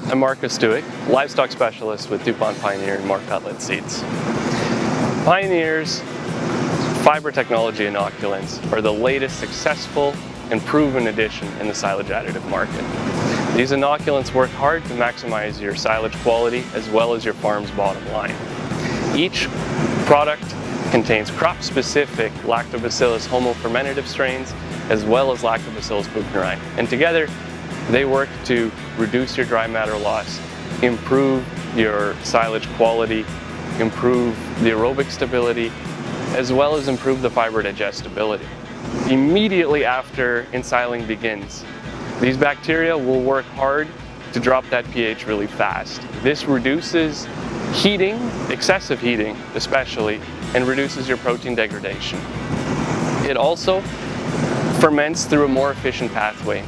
I'm Marcus Dueck, livestock specialist with DuPont Pioneer and more cutlet seeds. Pioneer's fiber technology inoculants are the latest successful and proven addition in the silage additive market. These inoculants work hard to maximize your silage quality as well as your farm's bottom line. Each product contains crop-specific Lactobacillus homofermentative strains as well as Lactobacillus buchneri, and together they work to reduce your dry matter loss, improve your silage quality, improve the aerobic stability, as well as improve the fiber digestibility. Immediately after ensiling begins, these bacteria will work hard to drop that pH really fast. This reduces heating, excessive heating especially, and reduces your protein degradation. It also ferments through a more efficient pathway.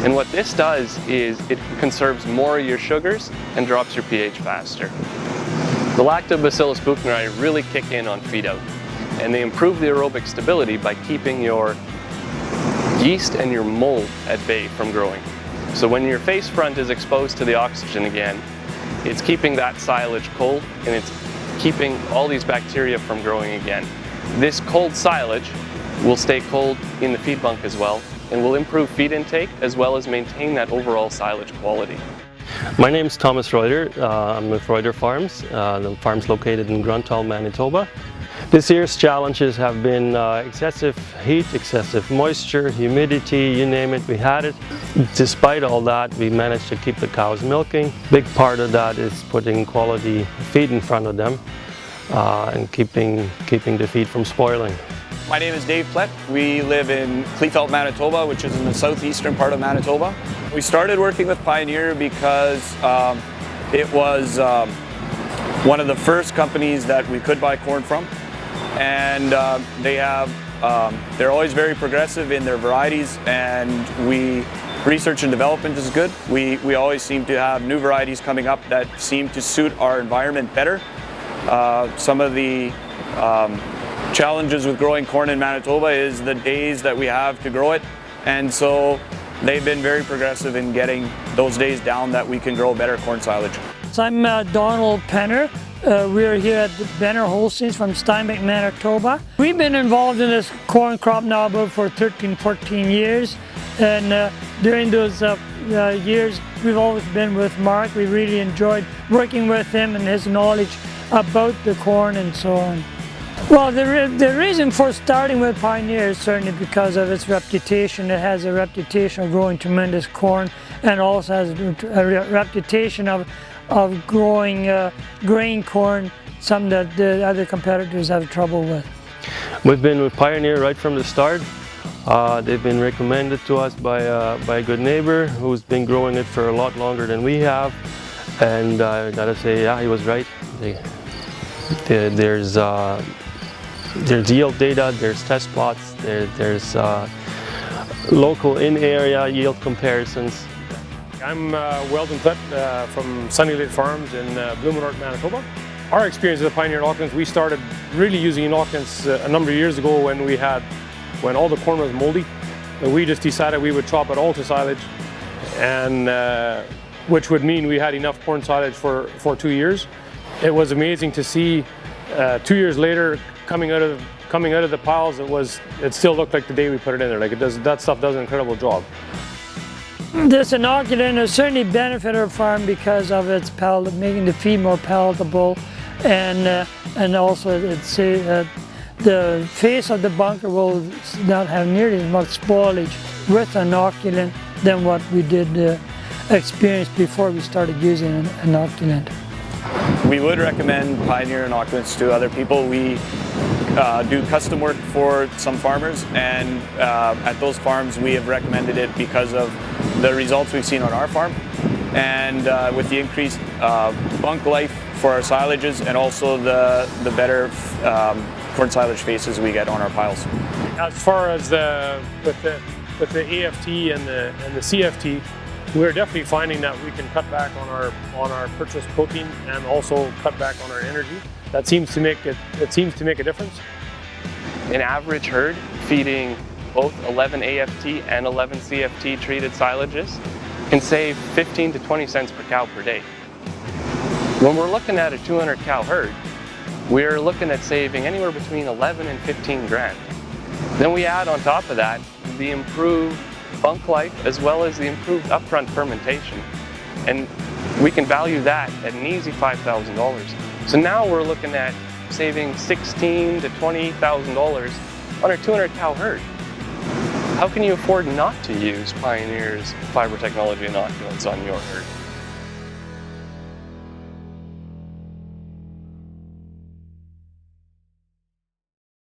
And what this does is it conserves more of your sugars and drops your pH faster. The Lactobacillus buchneri really kick in on feed out, and they improve the aerobic stability by keeping your yeast and your mold at bay from growing. So when your face front is exposed to the oxygen again, it's keeping that silage cold and it's keeping all these bacteria from growing again. This cold silage will stay cold in the feed bunk as well and will improve feed intake as well as maintain that overall silage quality. My name is Thomas Reuter. I'm with Reuter Farms. The farm's located in Grunthal, Manitoba. This year's challenges have been excessive heat, excessive moisture, humidity, you name it, we had it. Despite all that, we managed to keep the cows milking. Big part of that is putting quality feed in front of them and keeping the feed from spoiling. My name is Dave Klec. We live in Kleefeld, Manitoba, which is in the southeastern part of Manitoba. We started working with Pioneer because it was one of the first companies that we could buy corn from. And they're always very progressive in their varieties, and research and development is good. We always seem to have new varieties coming up that seem to suit our environment better. Some of the challenges with growing corn in Manitoba is the days that we have to grow it, and so they've been very progressive in getting those days down that we can grow better corn silage. So I'm Donald Penner. We're here at the Benner Holsteins from Steinbach, Manitoba. We've been involved in this corn crop now about for 13, 14 years, and during those years we've always been with Mark. We really enjoyed working with him and his knowledge about the corn and so on. Well, the reason for starting with Pioneer is certainly because of its reputation. It has a reputation of growing tremendous corn, and also has a reputation of growing grain corn, something that the other competitors have trouble with. We've been with Pioneer right from the start. They've been recommended to us by a good neighbor who's been growing it for a lot longer than we have, and I gotta say, yeah, he was right. There's yield data, there's test plots, there's local in-area yield comparisons. I'm Weldon Klec from Sunny Lake Farms in Blue North, Manitoba. Our experience with the Pioneer inoculants, we started really using inoculants a number of years ago when all the corn was moldy. And we just decided we would chop it all to silage, and which would mean we had enough corn silage for 2 years. It was amazing to see 2 years later coming out of the piles. It still looked like the day we put it in there. Like that stuff does an incredible job. This inoculant has certainly benefited our farm because of its making the feed more palatable, and also the face of the bunker will not have nearly as much spoilage with inoculant than what we did experience before we started using an inoculant. We would recommend Pioneer inoculants to other people. We do custom work for some farmers, and at those farms we have recommended it because of the results we've seen on our farm, and with the increased bunk life for our silages, and also the better corn silage faces we get on our piles. As far as with the AFT and the CFT, we're definitely finding that we can cut back on our purchased protein and also cut back on our energy. That seems to make a difference. An average herd feeding both 11 AFT and 11 CFT treated silages can save 15 to 20 cents per cow per day. When we're looking at a 200 cow herd, we're looking at saving anywhere between 11 and 15 grand. Then we add on top of that the improved bunk life as well as the improved upfront fermentation. And we can value that at an easy $5,000. So now we're looking at saving $16,000 to $20,000 on our 200 cow herd. How can you afford not to use Pioneer's fiber technology inoculants on your herd?